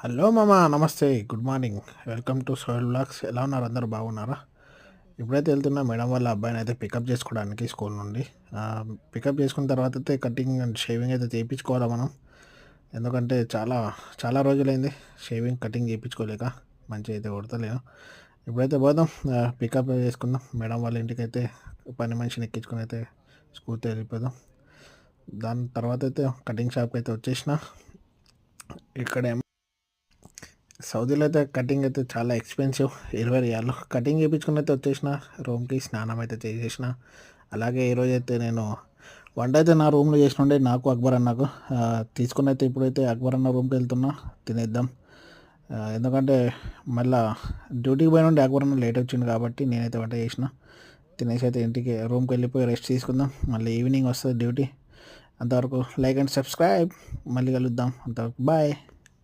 Hello మామ, నమస్తే, good morning. Welcome to సోయల్ బ్లాగ్స్. ఎలా ఉన్నారు? అందరూ బాగున్నారా? ఇప్పుడైతే వెళ్తున్నా మేడం వాళ్ళ అబ్బాయిని అయితే పికప్ చేసుకోవడానికి స్కూల్ నుండి. పికప్ చేసుకున్న తర్వాత అయితే కటింగ్ అండ్ షేవింగ్ అయితే చేయించుకోవాలి మనం. ఎందుకంటే చాలా చాలా రోజులైంది షేవింగ్ కటింగ్ చేయించుకోలేక. మంచిగా అయితే కొడతలేను. ఇప్పుడైతే పోదాం, పికప్ చేసుకుందాం. మేడం వాళ్ళ ఇంటికి అయితే పని మనిషిని ఎక్కించుకొని అయితే స్కూల్తో వెళ్ళిపోదాం. దాని తర్వాత అయితే కటింగ్ షాప్కి అయితే వచ్చేసిన. ఇక్కడ సౌదీలో అయితే కటింగ్ అయితే చాలా ఎక్స్పెన్సివ్. 20 రియాలు కటింగ్ చేయించుకుని అయితే వచ్చేసిన. రూమ్కి స్నానం అయితే చేసేసిన. అలాగే ఈరోజు అయితే నేను వంట అయితే నా రూమ్లో చేసినండే, నాకు అక్బర్ అన్నకు. తీసుకుని అయితే ఇప్పుడైతే అక్బర్ అన్న రూమ్కి వెళ్తున్నా, తినేద్దాం. ఎందుకంటే మళ్ళా డ్యూటీకి పోయిన నుండి అక్బర్ అన్న లేట్ వచ్చింది కాబట్టి నేనైతే వంట చేసిన. తినేసి అయితే ఇంటికి రూమ్కి వెళ్ళిపోయి రెస్ట్ తీసుకుందాం. మళ్ళీ ఈవినింగ్ వస్తుంది డ్యూటీ. అంతవరకు లైక్ అండ్ సబ్స్క్రైబ్. మళ్ళీ కలుద్దాం. అంతవరకు బాయ్.